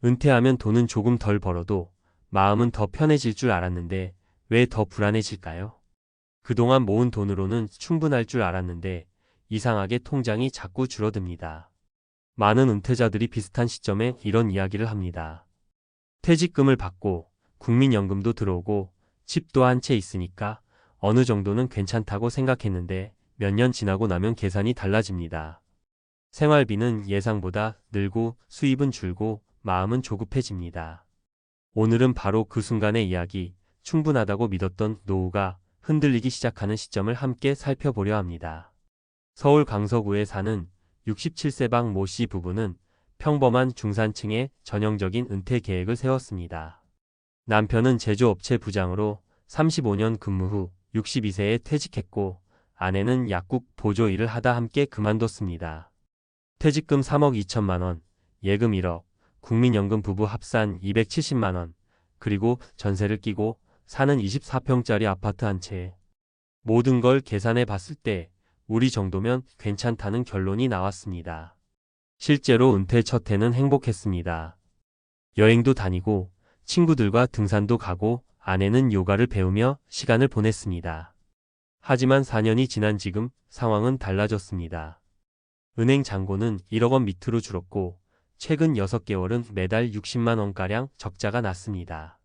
은퇴하면 돈은 조금 덜 벌어도 마음은 더 편해질 줄 알았는데 왜 더 불안해질까요? 그동안 모은 돈으로는 충분할 줄 알았는데 이상하게 통장이 자꾸 줄어듭니다. 많은 은퇴자들이 비슷한 시점에 이런 이야기를 합니다. 퇴직금을 받고 국민연금도 들어오고 집도 한 채 있으니까 어느 정도는 괜찮다고 생각했는데 몇 년 지나고 나면 계산이 달라집니다. 생활비는 예상보다 늘고 수입은 줄고 마음은 조급해집니다. 오늘은 바로 그 순간의 이야기, 충분하다고 믿었던 노후가 흔들리기 시작하는 시점을 함께 살펴보려 합니다. 서울 강서구에 사는 67세 박 모 씨 부부는 평범한 중산층의 전형적인 은퇴 계획을 세웠습니다. 남편은 제조업체 부장으로 35년 근무 후 62세에 퇴직했고 아내는 약국 보조 일을 하다 함께 그만뒀습니다. 퇴직금 3억 2천만 원, 예금 1억, 국민연금 부부 합산 270만 원, 그리고 전세를 끼고 사는 24평짜리 아파트 한 채. 모든 걸 계산해 봤을 때 우리 정도면 괜찮다는 결론이 나왔습니다. 실제로 은퇴 첫 해는 행복했습니다. 여행도 다니고 친구들과 등산도 가고 아내는 요가를 배우며 시간을 보냈습니다. 하지만 4년이 지난 지금 상황은 달라졌습니다. 은행 잔고는 1억 원 밑으로 줄었고 최근 6개월은 매달 60만 원가량 적자가 났습니다.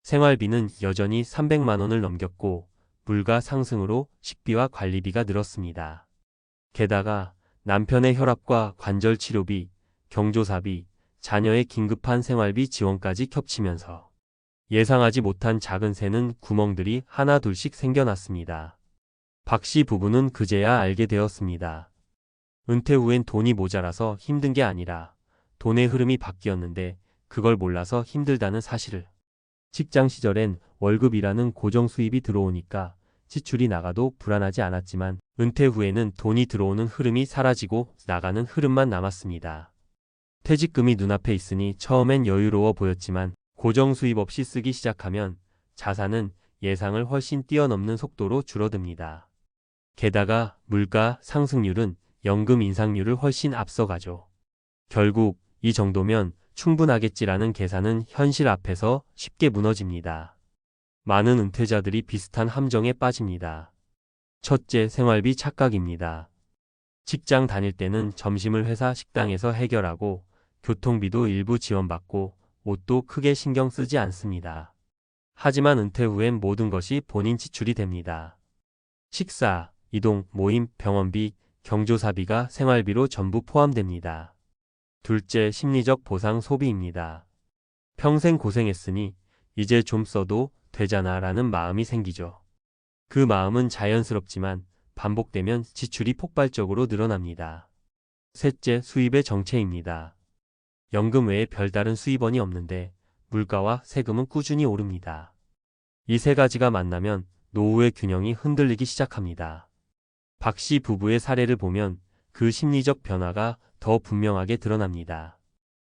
생활비는 여전히 300만 원을 넘겼고 물가 상승으로 식비와 관리비가 늘었습니다. 게다가 남편의 혈압과 관절 치료비, 경조사비, 자녀의 긴급한 생활비 지원까지 겹치면서 예상하지 못한 작은 새는 구멍들이 하나 둘씩 생겨났습니다. 박 씨 부부는 그제야 알게 되었습니다. 은퇴 후엔 돈이 모자라서 힘든 게 아니라 돈의 흐름이 바뀌었는데 그걸 몰라서 힘들다는 사실을. 직장 시절엔 월급이라는 고정 수입이 들어오니까 지출이 나가도 불안하지 않았지만 은퇴 후에는 돈이 들어오는 흐름이 사라지고 나가는 흐름만 남았습니다. 퇴직금이 눈앞에 있으니 처음엔 여유로워 보였지만 고정 수입 없이 쓰기 시작하면 자산은 예상을 훨씬 뛰어넘는 속도로 줄어듭니다. 게다가 물가 상승률은 연금 인상률을 훨씬 앞서가죠. 결국 이 정도면 충분하겠지라는 계산은 현실 앞에서 쉽게 무너집니다. 많은 은퇴자들이 비슷한 함정에 빠집니다. 첫째, 생활비 착각입니다. 직장 다닐 때는 점심을 회사 식당에서 해결하고 교통비도 일부 지원받고 옷도 크게 신경 쓰지 않습니다. 하지만 은퇴 후엔 모든 것이 본인 지출이 됩니다. 식사, 이동, 모임, 병원비, 경조사비가 생활비로 전부 포함됩니다. 둘째, 심리적 보상 소비입니다. 평생 고생했으니 이제 좀 써도 되잖아 라는 마음이 생기죠. 그 마음은 자연스럽지만 반복되면 지출이 폭발적으로 늘어납니다. 셋째, 수입의 정체입니다. 연금 외에 별다른 수입원이 없는데 물가와 세금은 꾸준히 오릅니다. 이 세 가지가 만나면 노후의 균형이 흔들리기 시작합니다. 박 씨 부부의 사례를 보면 그 심리적 변화가 더 분명하게 드러납니다.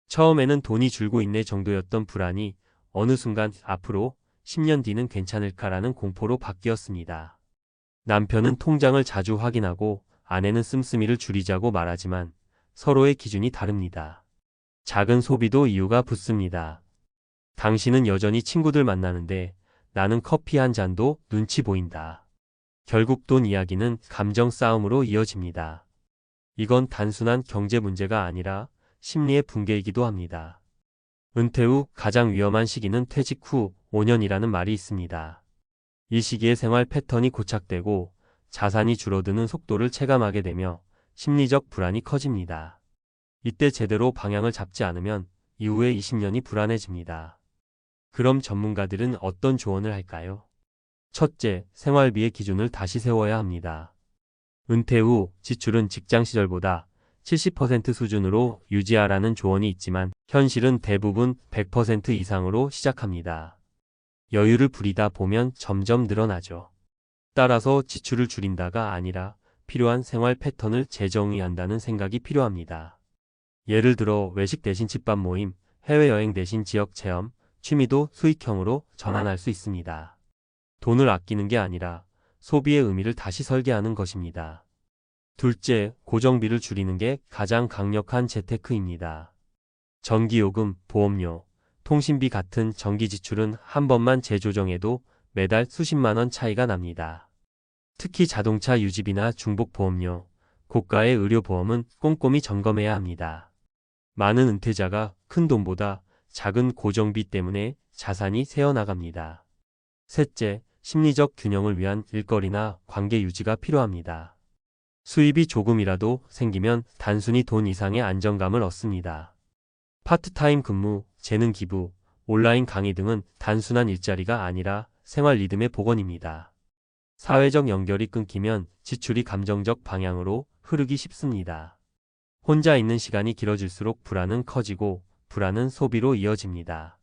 처음에는 돈이 줄고 있네 정도였던 불안이 어느 순간 앞으로 10년 뒤는 괜찮을까라는 공포로 바뀌었습니다. 남편은 통장을 자주 확인하고 아내는 씀씀이를 줄이자고 말하지만 서로의 기준이 다릅니다. 작은 소비도 이유가 붙습니다. 당신은 여전히 친구들 만나는데 나는 커피 한 잔도 눈치 보인다. 결국 돈 이야기는 감정 싸움으로 이어집니다. 이건 단순한 경제 문제가 아니라 심리의 붕괴이기도 합니다. 은퇴 후 가장 위험한 시기는 퇴직 후 5년이라는 말이 있습니다. 이 시기에 생활 패턴이 고착되고 자산이 줄어드는 속도를 체감하게 되며 심리적 불안이 커집니다. 이때 제대로 방향을 잡지 않으면 이후에 20년이 불안해집니다. 그럼 전문가들은 어떤 조언을 할까요? 첫째, 생활비의 기준을 다시 세워야 합니다. 은퇴 후 지출은 직장 시절보다 70% 수준으로 유지하라는 조언이 있지만 현실은 대부분 100% 이상으로 시작합니다. 여유를 부리다 보면 점점 늘어나죠. 따라서 지출을 줄인다가 아니라 필요한 생활 패턴을 재정의한다는 생각이 필요합니다. 예를 들어 외식 대신 집밥 모임, 해외여행 대신 지역 체험, 취미도 수익형으로 전환할 수 있습니다. 돈을 아끼는 게 아니라 소비의 의미를 다시 설계하는 것입니다. 둘째, 고정비를 줄이는 게 가장 강력한 재테크입니다. 전기요금, 보험료, 통신비 같은 정기 지출은 한 번만 재조정해도 매달 수십만 원 차이가 납니다. 특히 자동차 유지비나 중복보험료, 고가의 의료보험은 꼼꼼히 점검해야 합니다. 많은 은퇴자가 큰 돈보다 작은 고정비 때문에 자산이 새어나갑니다. 셋째, 심리적 균형을 위한 일거리나 관계 유지가 필요합니다. 수입이 조금이라도 생기면 단순히 돈 이상의 안정감을 얻습니다. 파트타임 근무, 재능 기부, 온라인 강의 등은 단순한 일자리가 아니라 생활 리듬의 복원입니다. 사회적 연결이 끊기면 지출이 감정적 방향으로 흐르기 쉽습니다. 혼자 있는 시간이 길어질수록 불안은 커지고 불안은 소비로 이어집니다.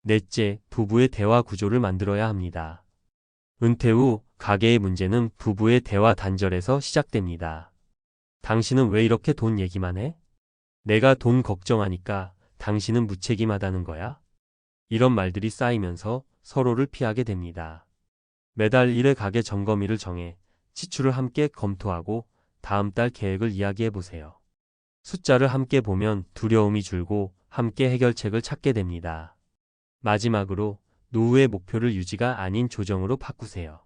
넷째, 부부의 대화 구조를 만들어야 합니다. 은퇴 후 가계의 문제는 부부의 대화 단절에서 시작됩니다. 당신은 왜 이렇게 돈 얘기만 해? 내가 돈 걱정하니까 당신은 무책임하다는 거야? 이런 말들이 쌓이면서 서로를 피하게 됩니다. 매달 1회 가계 점검일을 정해 지출을 함께 검토하고 다음 달 계획을 이야기해 보세요. 숫자를 함께 보면 두려움이 줄고 함께 해결책을 찾게 됩니다. 마지막으로 노후의 목표를 유지가 아닌 조정으로 바꾸세요.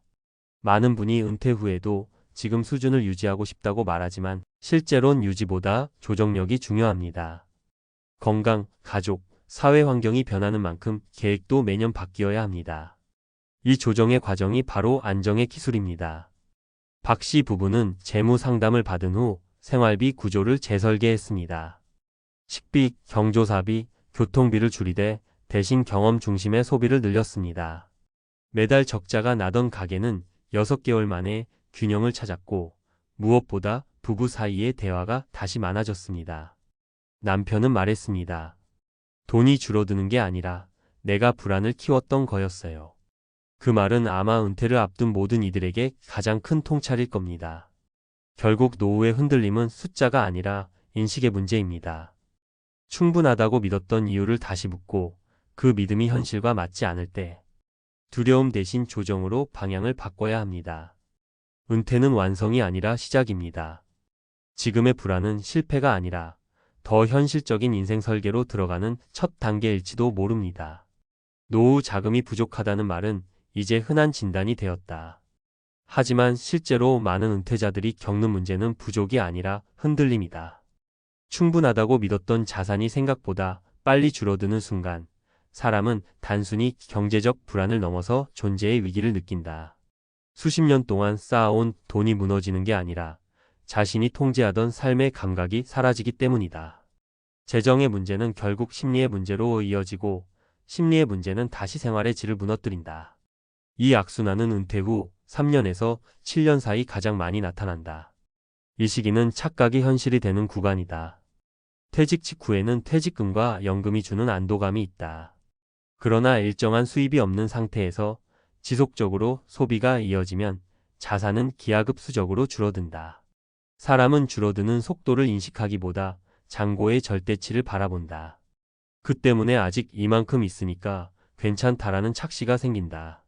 많은 분이 은퇴 후에도 지금 수준을 유지하고 싶다고 말하지만 실제론 유지보다 조정력이 중요합니다. 건강, 가족, 사회 환경이 변하는 만큼 계획도 매년 바뀌어야 합니다. 이 조정의 과정이 바로 안정의 기술입니다. 박 씨 부부는 재무 상담을 받은 후 생활비 구조를 재설계했습니다. 식비, 경조사비, 교통비를 줄이되 대신 경험 중심의 소비를 늘렸습니다. 매달 적자가 나던 가게는 6개월 만에 균형을 찾았고 무엇보다 부부 사이의 대화가 다시 많아졌습니다. 남편은 말했습니다. 돈이 줄어드는 게 아니라 내가 불안을 키웠던 거였어요. 그 말은 아마 은퇴를 앞둔 모든 이들에게 가장 큰 통찰일 겁니다. 결국 노후의 흔들림은 숫자가 아니라 인식의 문제입니다. 충분하다고 믿었던 이유를 다시 묻고 그 믿음이 현실과 맞지 않을 때 두려움 대신 조정으로 방향을 바꿔야 합니다. 은퇴는 완성이 아니라 시작입니다. 지금의 불안은 실패가 아니라 더 현실적인 인생 설계로 들어가는 첫 단계일지도 모릅니다. 노후 자금이 부족하다는 말은 이제 흔한 진단이 되었다. 하지만 실제로 많은 은퇴자들이 겪는 문제는 부족이 아니라 흔들림이다. 충분하다고 믿었던 자산이 생각보다 빨리 줄어드는 순간 사람은 단순히 경제적 불안을 넘어서 존재의 위기를 느낀다. 수십 년 동안 쌓아온 돈이 무너지는 게 아니라 자신이 통제하던 삶의 감각이 사라지기 때문이다. 재정의 문제는 결국 심리의 문제로 이어지고 심리의 문제는 다시 생활의 질을 무너뜨린다. 이 악순환은 은퇴 후 3년에서 7년 사이 가장 많이 나타난다. 이 시기는 착각이 현실이 되는 구간이다. 퇴직 직후에는 퇴직금과 연금이 주는 안도감이 있다. 그러나 일정한 수입이 없는 상태에서 지속적으로 소비가 이어지면 자산은 기하급수적으로 줄어든다. 사람은 줄어드는 속도를 인식하기보다 잔고의 절대치를 바라본다. 그 때문에 아직 이만큼 있으니까 괜찮다라는 착시가 생긴다.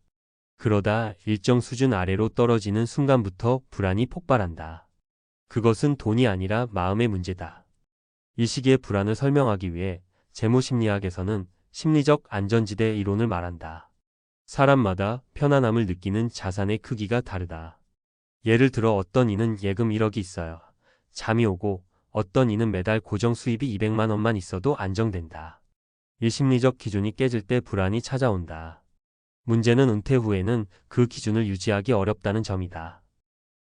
그러다 일정 수준 아래로 떨어지는 순간부터 불안이 폭발한다. 그것은 돈이 아니라 마음의 문제다. 이 시기의 불안을 설명하기 위해 재무심리학에서는 심리적 안전지대 이론을 말한다. 사람마다 편안함을 느끼는 자산의 크기가 다르다. 예를 들어 어떤 이는 예금 1억이 있어요. 잠이 오고 어떤 이는 매달 고정 수입이 200만 원만 있어도 안정된다. 이 심리적 기준이 깨질 때 불안이 찾아온다. 문제는 은퇴 후에는 그 기준을 유지하기 어렵다는 점이다.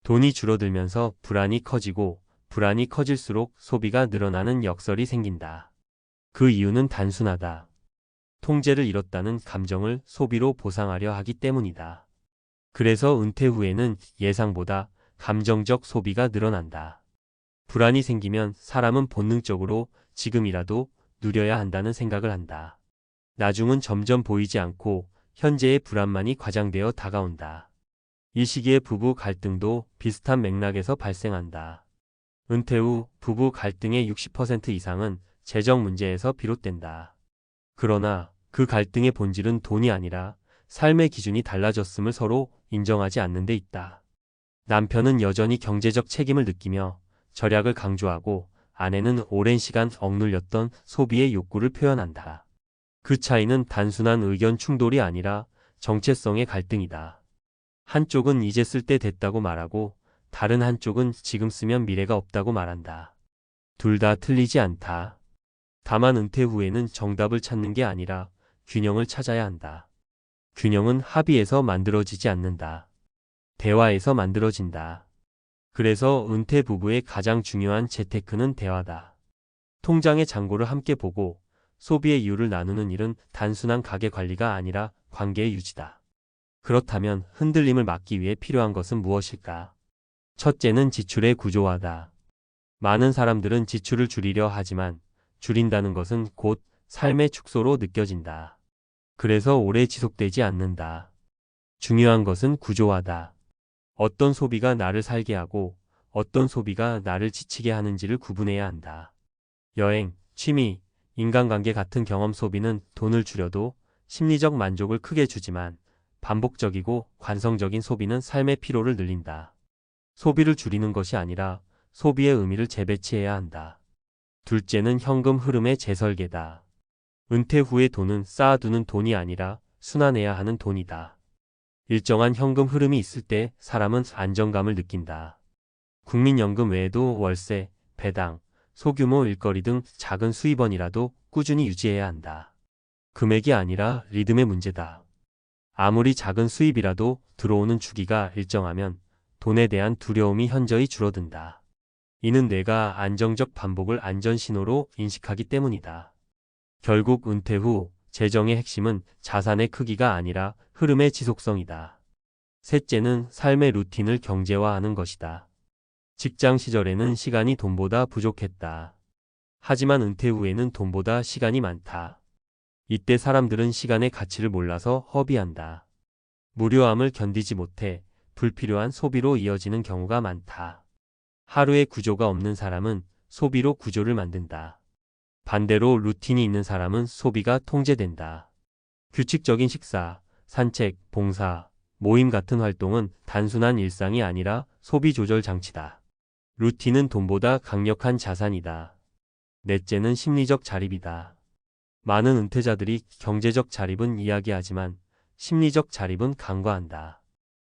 돈이 줄어들면서 불안이 커지고 불안이 커질수록 소비가 늘어나는 역설이 생긴다. 그 이유는 단순하다. 통제를 잃었다는 감정을 소비로 보상하려 하기 때문이다. 그래서 은퇴 후에는 예상보다 감정적 소비가 늘어난다. 불안이 생기면 사람은 본능적으로 지금이라도 누려야 한다는 생각을 한다. 나중은 점점 보이지 않고 현재의 불안만이 과장되어 다가온다. 이 시기의 부부 갈등도 비슷한 맥락에서 발생한다. 은퇴 후 부부 갈등의 60% 이상은 재정 문제에서 비롯된다. 그러나 그 갈등의 본질은 돈이 아니라 삶의 기준이 달라졌음을 서로 인정하지 않는 데 있다. 남편은 여전히 경제적 책임을 느끼며 절약을 강조하고 아내는 오랜 시간 억눌렸던 소비의 욕구를 표현한다. 그 차이는 단순한 의견 충돌이 아니라 정체성의 갈등이다. 한쪽은 이제 쓸 때 됐다고 말하고 다른 한쪽은 지금 쓰면 미래가 없다고 말한다. 둘 다 틀리지 않다. 다만 은퇴 후에는 정답을 찾는 게 아니라 균형을 찾아야 한다. 균형은 합의에서 만들어지지 않는다. 대화에서 만들어진다. 그래서 은퇴 부부의 가장 중요한 재테크는 대화다. 통장의 잔고를 함께 보고 소비의 이유를 나누는 일은 단순한 가계 관리가 아니라 관계의 유지다. 그렇다면 흔들림을 막기 위해 필요한 것은 무엇일까? 첫째는 지출의 구조화다. 많은 사람들은 지출을 줄이려 하지만 줄인다는 것은 곧 삶의 축소로 느껴진다. 그래서 오래 지속되지 않는다. 중요한 것은 구조화다. 어떤 소비가 나를 살게 하고 어떤 소비가 나를 지치게 하는지를 구분해야 한다. 여행, 취미, 인간관계 같은 경험 소비는 돈을 줄여도 심리적 만족을 크게 주지만 반복적이고 관성적인 소비는 삶의 피로를 늘린다. 소비를 줄이는 것이 아니라 소비의 의미를 재배치해야 한다. 둘째는 현금 흐름의 재설계다. 은퇴 후의 돈은 쌓아두는 돈이 아니라 순환해야 하는 돈이다. 일정한 현금 흐름이 있을 때 사람은 안정감을 느낀다. 국민연금 외에도 월세, 배당, 소규모 일거리 등 작은 수입원이라도 꾸준히 유지해야 한다. 금액이 아니라 리듬의 문제다. 아무리 작은 수입이라도 들어오는 주기가 일정하면 돈에 대한 두려움이 현저히 줄어든다. 이는 뇌가 안정적 반복을 안전신호로 인식하기 때문이다. 결국 은퇴 후 재정의 핵심은 자산의 크기가 아니라 흐름의 지속성이다. 셋째는 삶의 루틴을 경제화하는 것이다. 직장 시절에는 시간이 돈보다 부족했다. 하지만 은퇴 후에는 돈보다 시간이 많다. 이때 사람들은 시간의 가치를 몰라서 허비한다. 무료함을 견디지 못해 불필요한 소비로 이어지는 경우가 많다. 하루의 구조가 없는 사람은 소비로 구조를 만든다. 반대로 루틴이 있는 사람은 소비가 통제된다. 규칙적인 식사, 산책, 봉사, 모임 같은 활동은 단순한 일상이 아니라 소비 조절 장치다. 루틴은 돈보다 강력한 자산이다. 넷째는 심리적 자립이다. 많은 은퇴자들이 경제적 자립은 이야기하지만 심리적 자립은 간과한다.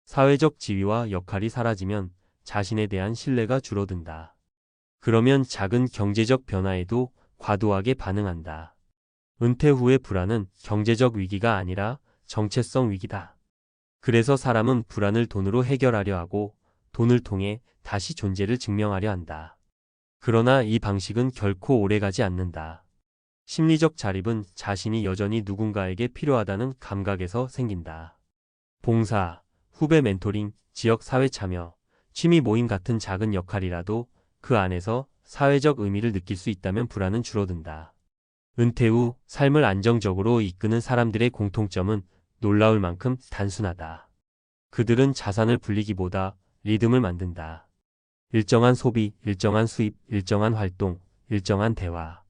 사회적 지위와 역할이 사라지면 자신에 대한 신뢰가 줄어든다. 그러면 작은 경제적 변화에도 과도하게 반응한다. 은퇴 후의 불안은 경제적 위기가 아니라 정체성 위기다. 그래서 사람은 불안을 돈으로 해결하려 하고 돈을 통해 다시 존재를 증명하려 한다. 그러나 이 방식은 결코 오래가지 않는다. 심리적 자립은 자신이 여전히 누군가에게 필요하다는 감각에서 생긴다. 봉사, 후배 멘토링, 지역 사회 참여, 취미 모임 같은 작은 역할이라도 그 안에서 사회적 의미를 느낄 수 있다면 불안은 줄어든다. 은퇴 후 삶을 안정적으로 이끄는 사람들의 공통점은 놀라울 만큼 단순하다. 그들은 자산을 불리기보다 리듬을 만든다. 일정한 소비, 일정한 수입, 일정한 활동, 일정한 대화.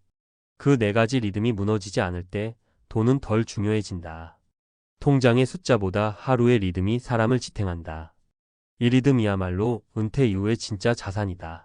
그 네 가지 리듬이 무너지지 않을 때 돈은 덜 중요해진다. 통장의 숫자보다 하루의 리듬이 사람을 지탱한다. 이 리듬이야말로 은퇴 이후의 진짜 자산이다.